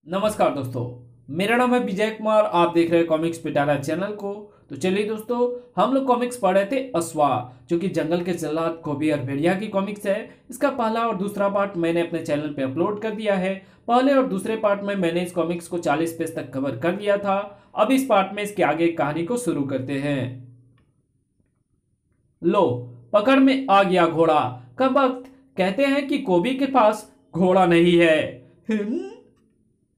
नमस्कार दोस्तों। मेरा नाम है विजय कुमार। आप देख रहे हैं कॉमिक्स पिटारा चैनल को। तो चलिए दोस्तों, हम लोग कॉमिक्स पढ़ रहे थे अश्वा, जो कि जंगल के जल्लाद कोबी और भेड़िया की कॉमिक्स है। इसका पहला और दूसरा पार्ट मैंने अपने चैनल पे अपलोड कर दिया है। पहले और दूसरे पार्ट में मैंने इस कॉमिक्स को 40 पेज तक कवर कर दिया था। अब इस पार्ट में इसके आगे कहानी को शुरू करते हैं। लो, पकड़ में आ गया घोड़ा। कब वक्त कहते हैं कि कोबी के पास घोड़ा नहीं है।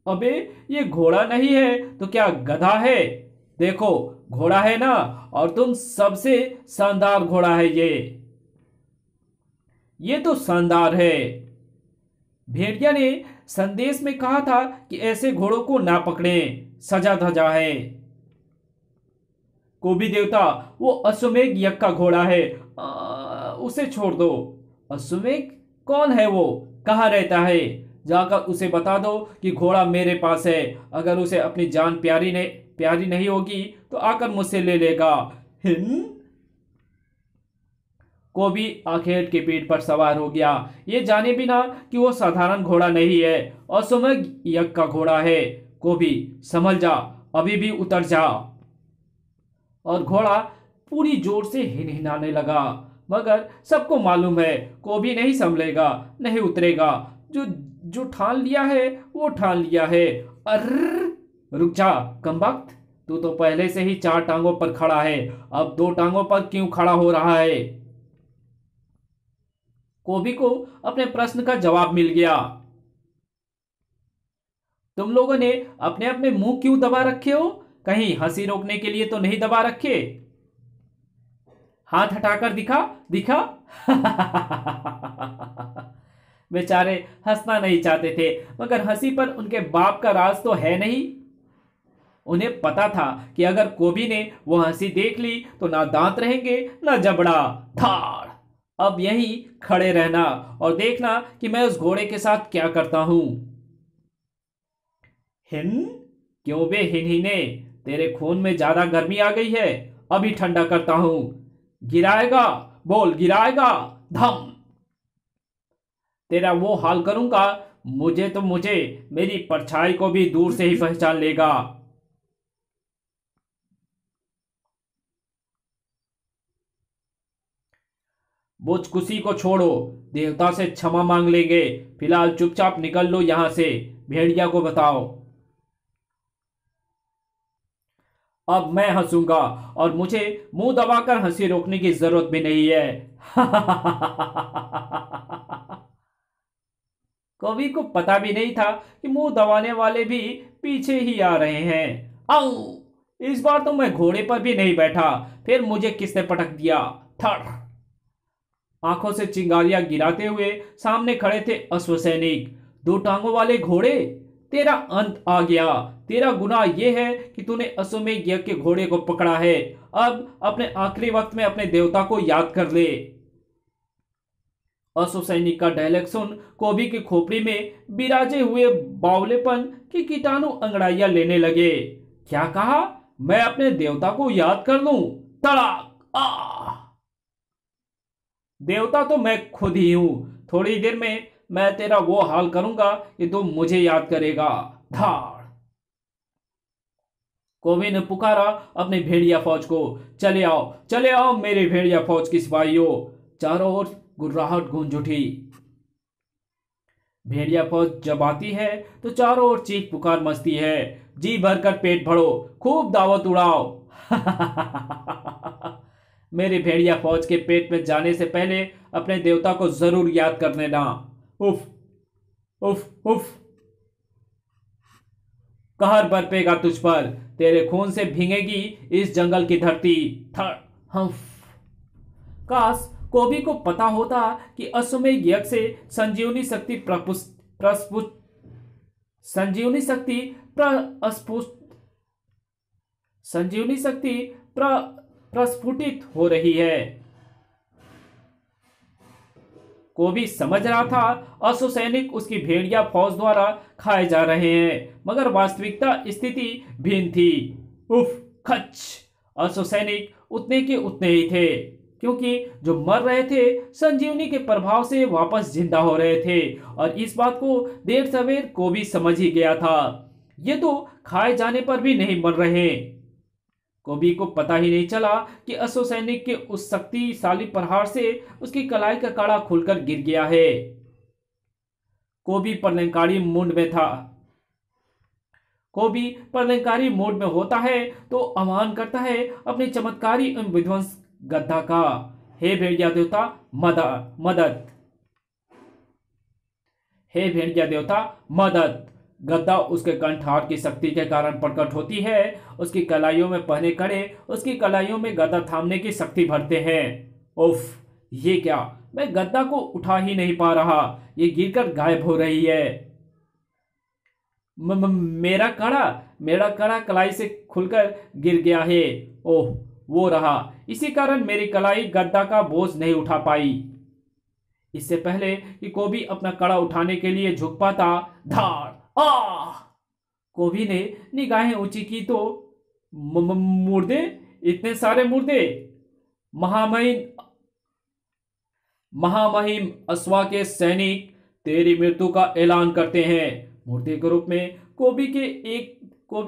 अबे, ये घोड़ा नहीं है तो क्या गधा है? देखो, घोड़ा है ना, और तुम सबसे शानदार घोड़ा है ये तो शानदार है। भेड़िया ने संदेश में कहा था कि ऐसे घोड़ों को ना पकड़ें, सजा धजा है। कोबी देवता, वो अश्वमेघ यज्ञ का घोड़ा है, उसे छोड़ दो। अश्वमेघ कौन है? वो कहाँ रहता है? जाकर उसे बता दो कि घोड़ा मेरे पास है। अगर उसे अपनी जान प्यारी नहीं होगी तो आकर मुझसे ले लेगा। कोबी आखेट के पीठ पर सवार हो गया, ये जाने बिना कि वो साधारण घोड़ा नहीं है, अश्वमेघ यज्ञ का घोड़ा है। कोबी, संभल जा, अभी भी उतर जा। और घोड़ा पूरी जोर से हिनहिनाने लगा। मगर सबको मालूम है, कोबी नहीं संभलेगा, नहीं उतरेगा। जो जो ठान लिया है वो ठान लिया है। अर्र, रुक जा कमबख्त, तू तो पहले से ही 4 टांगों पर खड़ा है, अब 2 टांगों पर क्यों खड़ा हो रहा है? कोबी को अपने प्रश्न का जवाब मिल गया। तुम लोगों ने अपने अपने मुंह क्यों दबा रखे हो? कहीं हंसी रोकने के लिए तो नहीं दबा रखे? हाथ हटाकर दिखा दिखा। बेचारे हंसना नहीं चाहते थे, मगर हंसी पर उनके बाप का राज तो है नहीं। उन्हें पता था कि अगर कोबी ने वो हंसी देख ली तो ना दांत रहेंगे ना जबड़ा। धाड़! अब यहीं खड़े रहना और देखना कि मैं उस घोड़े के साथ क्या करता हूं। हिन, क्यों बे हिनहिने, तेरे खून में ज्यादा गर्मी आ गई है? अभी ठंडा करता हूं। गिराएगा? बोल, गिराएगा? धम! तेरा वो हाल करूंगा, मुझे मेरी परछाई को भी दूर से ही पहचान लेगा। बुझकुसी को छोड़ो, देवता से क्षमा मांग लेंगे। फिलहाल चुपचाप निकल लो यहां से। भेड़िया को बताओ, अब मैं हंसूंगा और मुझे मुंह दबाकर हंसी रोकने की जरूरत भी नहीं है। कवि को पता भी नहीं था कि मुंह दबाने वाले भी पीछे ही आ रहे हैं। आऊ! इस बार तो मैं घोड़े पर भी नहीं बैठा, फिर मुझे किसने पटक दिया? थर! आंखों से चिंगारियां गिराते हुए सामने खड़े थे अश्वसैनिक। 2 टांगों वाले घोड़े, तेरा अंत आ गया। तेरा गुनाह यह है कि तूने अश्वमेघ यज्ञ के घोड़े को पकड़ा है। अब अपने आखिरी वक्त में अपने देवता को याद कर ले। अश्व सैनिक का डायलॉग सुन कोबी की खोपड़ी में बिराजे हुए बावलेपन की कीटाणु अंगड़ाइयां लेने लगे। क्या कहा? मैं अपने देवता को याद कर लूं? तड़ाक! आ! देवता तो मैं खुद ही हूं। थोड़ी देर में मैं तेरा वो हाल करूंगा कि तुम मुझे याद करेगा। धाड़! कोबी ने पुकारा अपनी भेड़िया फौज को। चले आओ मेरे भेड़िया फौज की सिपाहियों। चारों ओर गुर्राहट गूंज उठी। भेड़िया फौज जब आती है तो चारों ओर चीख पुकार मचती है। जी भरकर पेट भरो, खूब दावत उड़ाओ। मेरी भेड़िया फौज के पेट में जाने से पहले अपने देवता को जरूर याद कर लेना। उफ उफ उफ! कहर बरपेगा तुझ पर, तेरे खून से भीगेगी इस जंगल की धरती। थर हंफ! काश कोबी को पता होता कि अश्वमेध यज्ञ से संजीवनी शक्ति प्रस्फुट संजीवनी शक्ति प्रस्फुट संजीवनी शक्ति प्रस्फुटित हो रही है। कोबी समझ रहा था अश्व सैनिक उसकी भेड़िया फौज द्वारा खाए जा रहे हैं, मगर वास्तविकता स्थिति भिन्न थी। उफ! खच! अश्व सैनिक उतने के उतने ही थे। क्योंकि जो मर रहे थे संजीवनी के प्रभाव से वापस जिंदा हो रहे थे, और इस बात को देर सवेर को भी समझ ही गया था। ये तो खाए जाने पर भी नहीं मर रहे। कोबी को पता ही नहीं चला कि अश्व सैनिक के उस शक्तिशाली प्रहार से उसकी कलाई का कड़ा खुलकर गिर गया है। कोबी प्रलयंकारी मूड में था। कोबी प्रलयंकारी मूड में होता है तो आह्वान करता है अपने चमत्कारी एवं विध्वंस गद्दा का। हे भेड़िया देवता मदद, हे भेड़िया देवता मदद। गद्दा उसके कंठार की शक्ति के कारण प्रकट होती है। उसकी कलाइयों में पहने कड़े उसकी कलाइयों में गद्दा थामने की शक्ति भरते हैं। उफ, ये क्या, मैं गद्दा को उठा ही नहीं पा रहा, ये गिरकर गायब हो रही है। मेरा कड़ा कलाई से खुलकर गिर गया है। ओह, वो रहा, इसी कारण मेरी कलाई गद्दा का बोझ नहीं उठा पाई। इससे पहले कि कोबी अपना कड़ा उठाने के लिए झुक पाता, धाड़ आ कोबी ने निगाहें ऊंची की तो मुर्दे, इतने सारे मुर्दे। महामहिम अश्वा के सैनिक तेरी मृत्यु का ऐलान करते हैं। मुर्दे के रूप में कोबी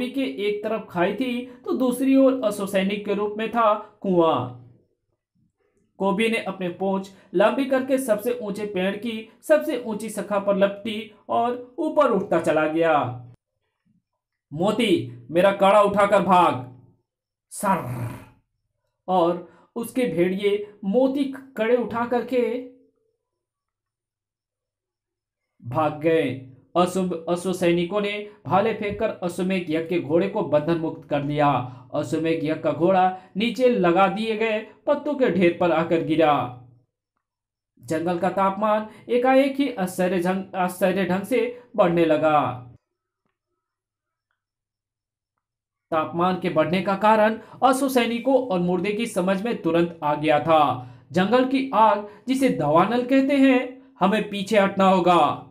के एक तरफ खाई थी तो दूसरी ओर अश्व सैनिक के रूप में था कुआं। कोबी ने अपने पूंछ लंबी करके सबसे ऊंचे पेड़ की सबसे ऊंची शाखा पर लपटी और ऊपर उठता चला गया। मोती, मेरा कड़ा उठाकर भाग। सर, और उसके भेड़िए मोती कड़े उठा करके भाग गए। अश्व सैनिकों ने भाले फेंककर अश्वमेघ यज्ञ के घोड़े को बंधन मुक्त कर दिया। अश्वमेघ यज्ञ का घोड़ा नीचे लगा दिए गए पत्तों के ढेर पर आकर गिरा। जंगल का तापमान एकाएक ही आश्चर्य ढंग से बढ़ने लगा। तापमान के बढ़ने का कारण अश्व सैनिकों और मुर्दे की समझ में तुरंत आ गया था। जंगल की आग, जिसे दावानल कहते हैं, हमें पीछे हटना होगा।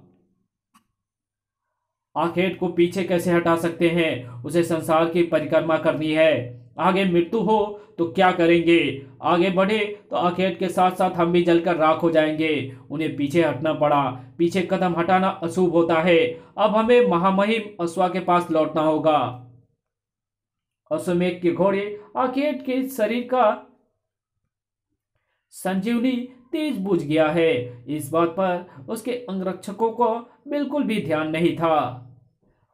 आखेट को पीछे कैसे हटा सकते हैं? उसे संसार की परिक्रमा करनी है। आगे मृत्यु हो तो क्या करेंगे? आगे बढ़े तो आखेट के साथ साथ हम भी जलकर राख हो जाएंगे। उन्हें पीछे हटना पड़ा। पीछे कदम हटाना अशुभ होता है। अब हमें महामहिम अश्वा के पास लौटना होगा। अश्वमेघ के घोड़े आखेट के शरीर का संजीवनी तेज बुझ गया है। इस बात पर उसके अंगरक्षकों को बिल्कुल भी ध्यान नहीं था,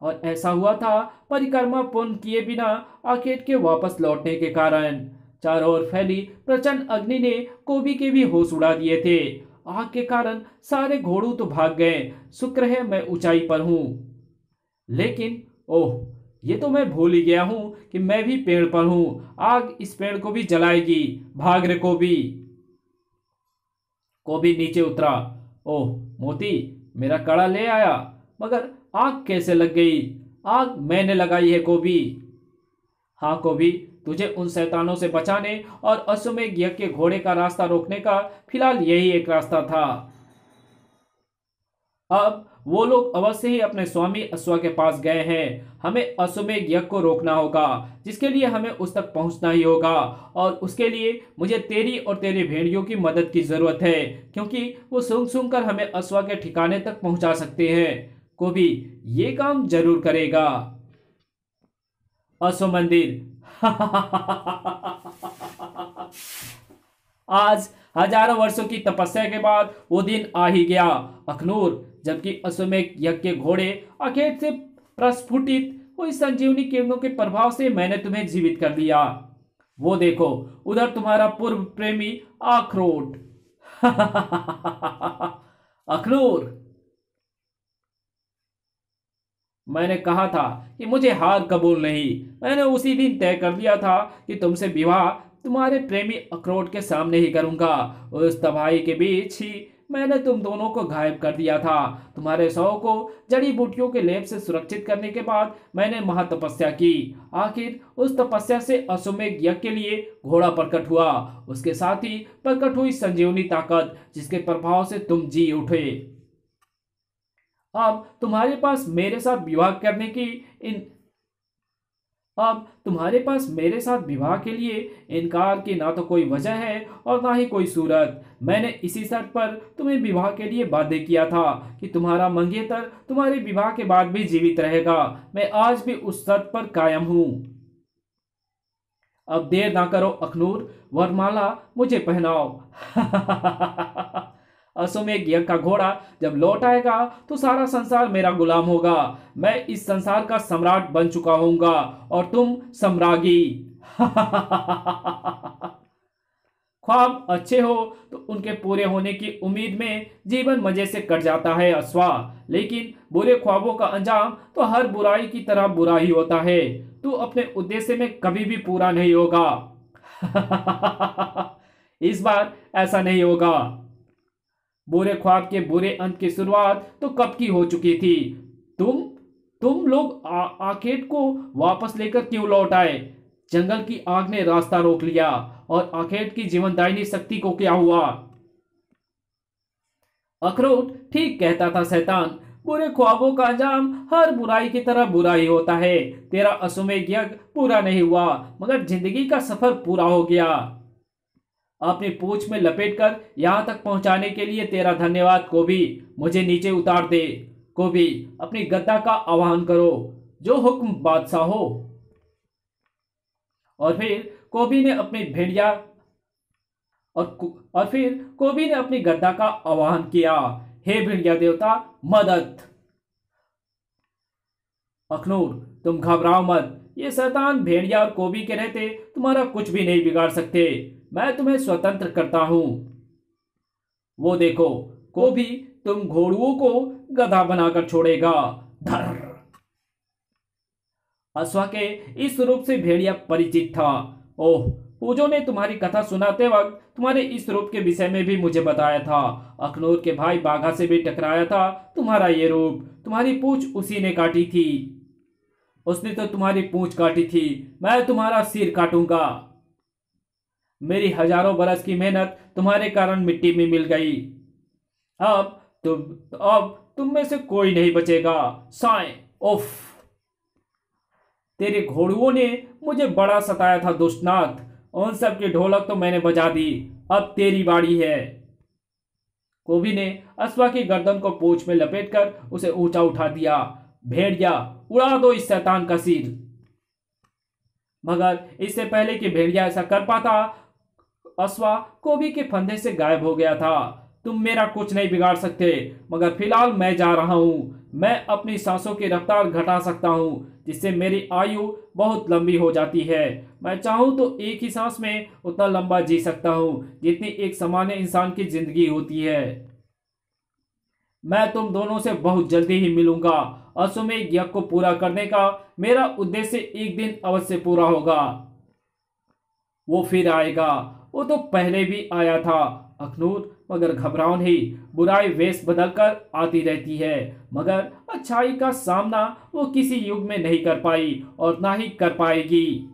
और ऐसा हुआ था परिक्रमा पूर्ण किए बिना आखेट के वापस लौटने के कारण। चारों ओर फैली प्रचंड अग्नि ने कोबी के भी होश उड़ा दिए थे। आग के कारण सारे घोड़ू तो भाग गए। शुक्र है मैं ऊंचाई पर हूं। लेकिन ओह, ये तो मैं भूल ही गया हूं कि मैं भी पेड़ पर हूं। आग इस पेड़ को भी जलाएगी। भाग रे कोबी। कोबी नीचे उतरा। ओह मोती, मेरा कड़ा ले आया, मगर आग कैसे लग गई? आग मैंने लगाई है कोबी। हाँ कोबी, तुझे उन शैतानों से बचाने और अश्वमेघ यज्ञ के घोड़े का रास्ता रोकने का फिलहाल यही एक रास्ता था। अब वो लोग अवश्य ही अपने स्वामी अश्वा के पास गए हैं। हमें अश्वमेघ यज्ञ को रोकना होगा, जिसके लिए हमें उस तक पहुंचना ही होगा, और उसके लिए मुझे तेरी और तेरे भेड़ियों की मदद की जरूरत है, क्योंकि वो सूंघ सूंघ कर हमें अश्वा के ठिकाने तक पहुंचा सकते हैं। कोबी ये काम जरूर करेगा। अश्व मंदिर। आज हजारों वर्षों की तपस्या के बाद वो दिन आ ही गया अखनूर, जबकि अश्वमेघ यज्ञ के घोड़े आखेट से प्रस्फुटित हुई संजीवनी किरणों के प्रभाव से मैंने तुम्हें जीवित कर दिया। वो देखो, उधर तुम्हारा पूर्व प्रेमी आखरोट। अखनूर, मैंने कहा था कि मुझे हार कबूल नहीं। मैंने उसी दिन तय कर लिया था कि तुमसे विवाह तुम्हारे प्रेमी अखरोट के सामने ही करूंगा। उस तबाही के बीच ही मैंने तुम दोनों को गायब कर दिया था। तुम्हारे शव को जड़ी बूटियों के लेप से सुरक्षित करने के बाद मैंने महातपस्या की। आखिर उस तपस्या से अश्वमेघ यज्ञ के लिए घोड़ा प्रकट हुआ। उसके साथ ही प्रकट हुई संजीवनी ताकत, जिसके प्रभाव से तुम जी उठे। अब तुम्हारे पास मेरे साथ विवाह करने की अब तुम्हारे पास मेरे साथ विवाह के लिए इनकार की ना तो कोई वजह है और ना ही कोई सूरत। मैंने इसी शर्त पर तुम्हें विवाह के लिए बाध्य किया था कि तुम्हारा मंगेतर तुम्हारे विवाह के बाद भी जीवित रहेगा। मैं आज भी उस शर्त पर कायम हूं। अब देर ना करो अखनूर, वरमाला मुझे पहनाओ। अश्वमेध यज्ञ का घोड़ा जब लौट आएगा तो सारा संसार मेरा गुलाम होगा। मैं इस संसार का सम्राट बन चुका होऊंगा और तुम सम्राज्ञी। ख्वाब अच्छे हो तो उनके पूरे होने की उम्मीद में जीवन मजे से कट जाता है अश्वा, लेकिन बुरे ख्वाबों का अंजाम तो हर बुराई की तरह बुरा ही होता है। तू अपने उद्देश्य में कभी भी पूरा नहीं होगा। इस बार ऐसा नहीं होगा। बुरे ख्वाब के बुरे अंत की शुरुआत तो कब की हो चुकी थी। तुम लोग आखेट को वापस लेकर क्यों लौट आए? जंगल की आग ने रास्ता रोक लिया और आखेट की जीवनदायिनी शक्ति को क्या हुआ? अखरोट ठीक कहता था शैतान, बुरे ख्वाबों का अंजाम हर बुराई की तरह बुरा ही होता है। तेरा अश्वमेध यज्ञ पूरा नहीं हुआ मगर जिंदगी का सफर पूरा हो गया। अपनी पूंछ में लपेटकर यहां तक पहुंचाने के लिए तेरा धन्यवाद कोबी। मुझे नीचे उतार दे। कोबी, अपनी गद्दा का आह्वान करो, जो हुक्म बादशाह हो। और फिर कोबी ने अपनी भेड़िया और फिर कोबी ने अपनी गद्दा का आह्वान किया। हे भेड़िया देवता, मदद। अखनूर, तुम घबराओ मत। ये शैतान भेड़िया और कोबी के रहते तुम्हारा कुछ भी नहीं बिगाड़ सकते। मैं तुम्हें स्वतंत्र करता हूं। वो देखो, कोबी तुम घोड़ुओं को गधा बनाकर छोड़ेगा। धर। अश्वा के इस रूप से भेड़िया परिचित था। ओह, पूजो ने तुम्हारी कथा सुनाते वक्त तुम्हारे इस रूप के विषय में भी मुझे बताया था। अखनूर के भाई बाघा से भी टकराया था तुम्हारा ये रूप। तुम्हारी पूंछ उसी ने काटी थी। उसने तो तुम्हारी पूंछ काटी थी, मैं तुम्हारा सिर काटूंगा। मेरी हजारों बरस की मेहनत तुम्हारे कारण मिट्टी में मिल गई। अब तुम में से कोई नहीं बचेगा। साए उफ। तेरे घोड़ुओं ने मुझे बड़ा सताया था दुष्टनाथ। उन सब की ढोलक तो मैंने बजा दी। अब तेरी बारी है। कोबी ने अश्वा की गर्दन को पूंछ में लपेटकर उसे ऊंचा उठा दिया। भेड़िया, उड़ा दो इस शैतान का सिर। मगर इससे पहले कि भेड़िया ऐसा कर पाता, अश्वा कोबी के फंदे से गायब हो गया था। तुम मेरा कुछ नहीं बिगाड़ सकते, मगर फिलहाल मैं जा रहा हूं। मैं अपनी सांसों की रफ्तार घटा सकता हूं, जिससे मेरी आयु बहुत लंबी हो जाती है। मैं चाहूं तो एक ही सांस में उतना लंबा जी सकता हूं जितनी एक सामान्य इंसान की जिंदगी होती है। मैं तुम दोनों से बहुत जल्दी ही मिलूंगा। अश्वमेध यज्ञ को पूरा करने का मेरा उद्देश्य एक दिन अवश्य पूरा होगा। वो फिर आएगा। वो तो पहले भी आया था अखनूर, मगर घबराओ नहीं। बुराई वेश बदलकर आती रहती है, मगर अच्छाई का सामना वो किसी युग में नहीं कर पाई और ना ही कर पाएगी।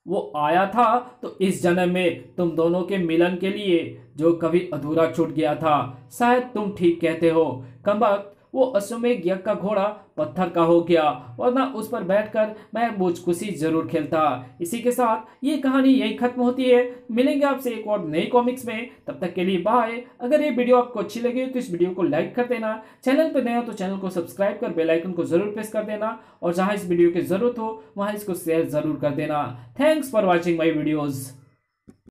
वो आया था तो इस जन्म में तुम दोनों के मिलन के लिए, जो कभी अधूरा छूट गया था। शायद तुम ठीक कहते हो कमबख्त। वो अश्वमेध यज्ञ का घोड़ा पत्थर का हो गया, वरना उस पर बैठकर मैं बुझकुशी जरूर खेलता। इसी के साथ ये कहानी यही खत्म होती है। मिलेंगे आपसे एक और नई कॉमिक्स में, तब तक के लिए बाय। अगर ये वीडियो आपको अच्छी लगी तो इस वीडियो को लाइक कर देना। चैनल पर नए हो तो चैनल को सब्सक्राइब कर बेल आइकन को जरूर प्रेस कर देना, और जहां इस वीडियो की जरूरत हो वहां इसको शेयर जरूर कर देना। Thanks for watching my videos.